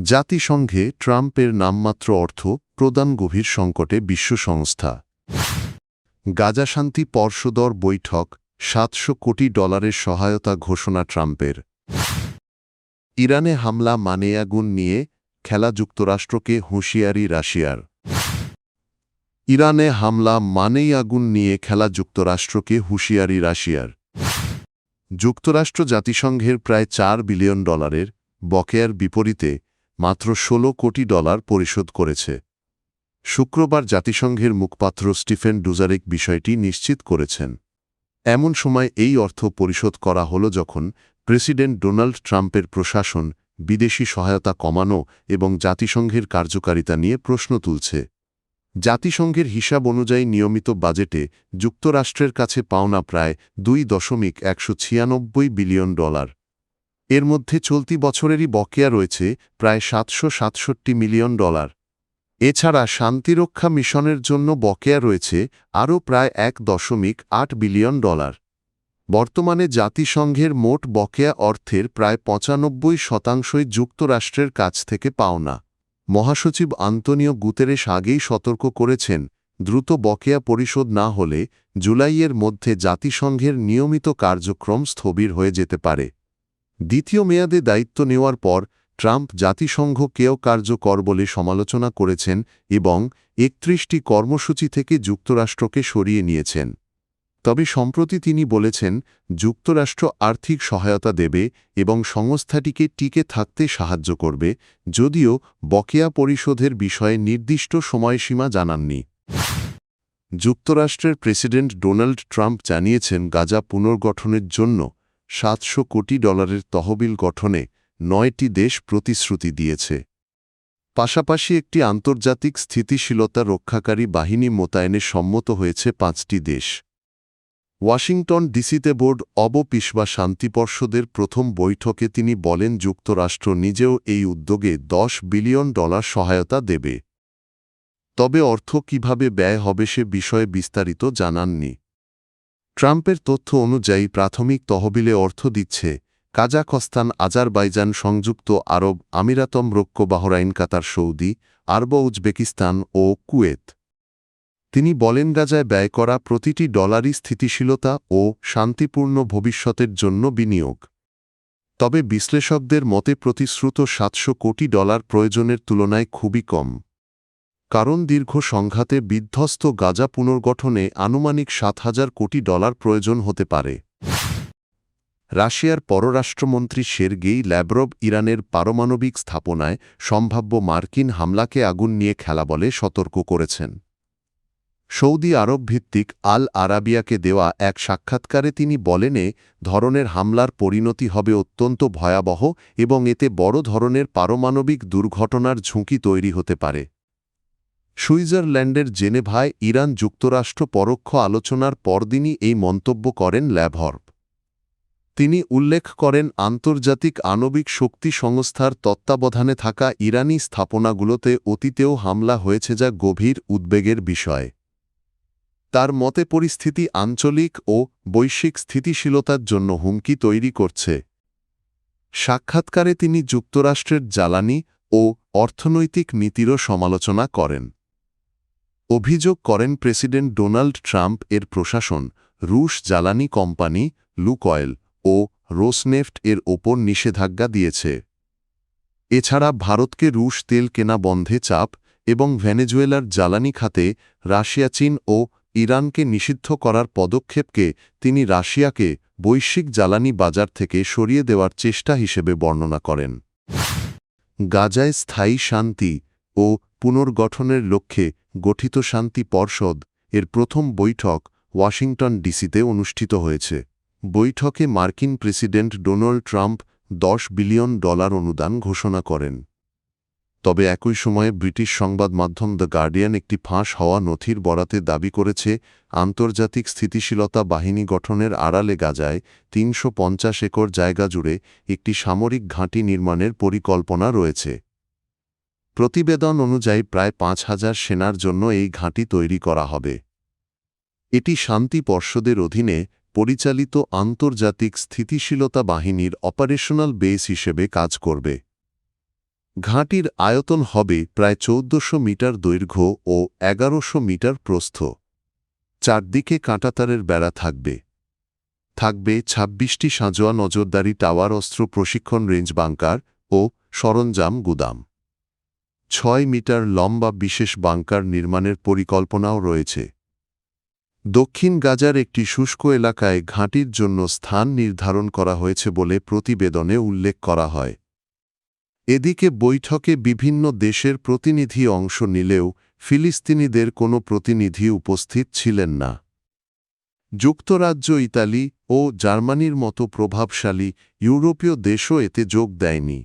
জাতিসংঘে ট্রাম্পের নামমাত্র অর্থ প্রদান গভীর সংকটে বিশ্ব সংস্থা। গাজা শান্তি পর্ষদর বৈঠক, $700 কোটি সহায়তা ঘোষণা ট্রাম্পের। ইরানে হামলা মানে আগুন নিয়ে খেলা যুক্তরাষ্ট্রকে হুঁশিয়ারি রাশিয়ার। ইরানে হামলা মানেই আগুন নিয়ে খেলা যুক্তরাষ্ট্রকে হুঁশিয়ারি রাশিয়ার। যুক্তরাষ্ট্র জাতিসংঘের প্রায় $4 বিলিয়ন বকেয়ার বিপরীতে মাত্র $16 কোটি পরিশোধ করেছে। শুক্রবার জাতিসংঘের মুখপাত্র স্টিফেন ডুজারিক বিষয়টি নিশ্চিত করেছেন। এমন সময় এই অর্থ পরিশোধ করা হল যখন প্রেসিডেন্ট ডোনাল্ড ট্রাম্পের প্রশাসন বিদেশি সহায়তা কমানো এবং জাতিসংঘের কার্যকারিতা নিয়ে প্রশ্ন তুলছে। জাতিসংঘের হিসাব অনুযায়ী নিয়মিত বাজেটে যুক্তরাষ্ট্রের কাছে পাওনা প্রায় $2.196 বিলিয়ন। এর মধ্যে চলতি বছরেরই বকেয়া রয়েছে প্রায় $767 মিলিয়ন। এছাড়া শান্তিরক্ষা মিশনের জন্য বকেয়া রয়েছে আরও প্রায় $1.8 বিলিয়ন। বর্তমানে জাতিসংঘের মোট বকেয়া অর্থের প্রায় 95% যুক্তরাষ্ট্রের কাছ থেকে পাওনা। মহাসচিব আন্তোনিও গুতেরেস আগেই সতর্ক করেছেন, দ্রুত বকেয়া পরিশোধ না হলে জুলাইয়ের মধ্যে জাতিসংঘের নিয়মিত কার্যক্রম স্থবির হয়ে যেতে পারে। দ্বিতীয় মেয়াদে দায়িত্ব নেওয়ার পর ট্রাম্প জাতিসংঘকেও কার্যকর বলে সমালোচনা করেছেন এবং 31টি কর্মসূচি থেকে যুক্তরাষ্ট্রকে সরিয়ে নিয়েছেন। তবে সম্প্রতি তিনি বলেছেন, যুক্তরাষ্ট্র আর্থিক সহায়তা দেবে এবং সংস্থাটিকে টিকে থাকতে সাহায্য করবে, যদিও বকেয়া পরিশোধের বিষয়ে নির্দিষ্ট সময়সীমা জানাননি। যুক্তরাষ্ট্রের প্রেসিডেন্ট ডোনাল্ড ট্রাম্প জানিয়েছেন, গাজা পুনর্গঠনের জন্য $700 কোটি তহবিল গঠনে 9টি দেশ প্রতিশ্রুতি দিয়েছে। পাশাপাশি একটি আন্তর্জাতিক স্থিতিশীলতা রক্ষাকারী বাহিনী মোতায়েনে সম্মত হয়েছে 5টি দেশ। ওয়াশিংটন ডিসিতে বোর্ড অব পিস বা শান্তি পর্ষদের প্রথম বৈঠকে তিনি বলেন, যুক্তরাষ্ট্র নিজেও এই উদ্যোগে $10 বিলিয়ন সহায়তা দেবে। তবে অর্থ কিভাবে ব্যয় হবে সে বিষয়ে বিস্তারিত জানাননি। ট্রাম্পের তথ্য অনুযায়ী প্রাথমিক তহবিলে অর্থ দিচ্ছে কাজাখস্তান, আজারবাইজান, সংযুক্ত আরব আমিরাত, মরক্কো, বাহরাইন, কাতার, সৌদি আরব, উজবেকিস্তান ও কুয়েত। তিনি বলেন, গাজায় ব্যয় করা প্রতিটি ডলারই স্থিতিশীলতা ও শান্তিপূর্ণ ভবিষ্যতের জন্য বিনিয়োগ। তবে বিশ্লেষকদের মতে প্রতিশ্রুত $700 কোটি প্রয়োজনের তুলনায় খুবই কম, কারণ দীর্ঘ সংঘাতে বিধ্বস্ত গাজা পুনর্গঠনে আনুমানিক $7,000 কোটি প্রয়োজন হতে পারে। রাশিয়ার পররাষ্ট্রমন্ত্রী সের্গেই ল্যাভরভ ইরানের পারমাণবিক স্থাপনায় সম্ভাব্য মার্কিন হামলাকে আগুন নিয়ে খেলা বলে সতর্ক করেছেন। সৌদি আরব ভিত্তিক আল আরাবিয়াকে দেওয়া এক সাক্ষাৎকারে তিনি বলেন, এ ধরনের হামলার পরিণতি হবে অত্যন্ত ভয়াবহ এবং এতে বড় ধরনের পারমাণবিক দুর্ঘটনার ঝুঁকি তৈরি হতে পারে। সুইজারল্যান্ডের জেনেভায় ইরান যুক্তরাষ্ট্র পরোক্ষ আলোচনার পরদিনই এই মন্তব্য করেন ল্যাভরভ। তিনি উল্লেখ করেন, আন্তর্জাতিক আণবিক শক্তি সংস্থার তত্ত্বাবধানে থাকা ইরানি স্থাপনাগুলোতে অতীতেও হামলা হয়েছে, যা গভীর উদ্বেগের বিষয়। তার মতে পরিস্থিতি আঞ্চলিক ও বৈশ্বিক স্থিতিশীলতার জন্য হুমকি তৈরি করছে। সাক্ষাৎকারে তিনি যুক্তরাষ্ট্রের জ্বালানি ও অর্থনৈতিক নীতিরও সমালোচনা করেন। অভিযোগ করেন, প্রেসিডেন্ট ডোনাল্ড ট্রাম্প এর প্রশাসন রুশ জ্বালানি কোম্পানি লুকয়েল ও রোসনেফট এর ওপর নিষেধাজ্ঞা দিয়েছে। এছাড়া ভারতকে রুশ তেল কেনা বন্ধে চাপ এবং ভেনেজুয়েলার জ্বালানি খাতে রাশিয়া, চীন ও ইরানকে নিষিদ্ধ করার পদক্ষেপকে তিনি রাশিয়াকে বৈশ্বিক জ্বালানি বাজার থেকে সরিয়ে দেওয়ার চেষ্টা হিসেবে বর্ণনা করেন। গাজায় স্থায়ী শান্তি ও পুনর্গঠনের লক্ষ্যে গঠিত শান্তি পর্ষদ এর প্রথম বৈঠক ওয়াশিংটন ডিসিতে অনুষ্ঠিত হয়েছে। বৈঠকে মার্কিন প্রেসিডেন্ট ডোনাল্ড ট্রাম্প $10 বিলিয়ন অনুদান ঘোষণা করেন। তবে একই সময়ে ব্রিটিশ সংবাদ মাধ্যম দ্য গার্ডিয়ান একটি ফাঁস হওয়া নথির বরাতে দাবি করেছে, আন্তর্জাতিক স্থিতিশীলতা বাহিনী গঠনের আড়ালে গাজায় 350 একর জায়গা জুড়ে একটি সামরিক ঘাঁটি নির্মাণের পরিকল্পনা রয়েছে। প্রতিবেদন অনুযায়ী প্রায় 5,000 সেনার জন্য এই ঘাঁটি তৈরি করা হবে। এটি শান্তি পর্ষদের অধীনে পরিচালিত আন্তর্জাতিক স্থিতিশীলতা বাহিনীর অপারেশনাল বেস হিসেবে কাজ করবে। ঘাঁটির আয়তন হবে প্রায় ১৪০০ মিটার দৈর্ঘ্য ও ১১০০ মিটার প্রস্থ। চারদিকে কাঁটাতারের বেড়া থাকবে। থাকবে ২৬টি সাঁজোয়া নজরদারি টাওয়ার, অস্ত্র প্রশিক্ষণ রেঞ্জ, বাংকার ও সরঞ্জাম গুদাম। ৬ মিটার লম্বা বিশেষ বাংকার নির্মাণের পরিকল্পনাও রয়েছে। দক্ষিণ গাজার একটি শুষ্ক এলাকায় ঘাঁটির জন্য স্থান নির্ধারণ করা হয়েছে বলে প্রতিবেদনে উল্লেখ করা হয়। এদিকে বৈঠকে বিভিন্ন দেশের প্রতিনিধি অংশ নিলেও ফিলিস্তিনিদের কোনো প্রতিনিধি উপস্থিত ছিলেন না। যুক্তরাজ্য, ইতালি ও জার্মানির মতো প্রভাবশালী ইউরোপীয় দেশও এতে যোগ দেয়নি।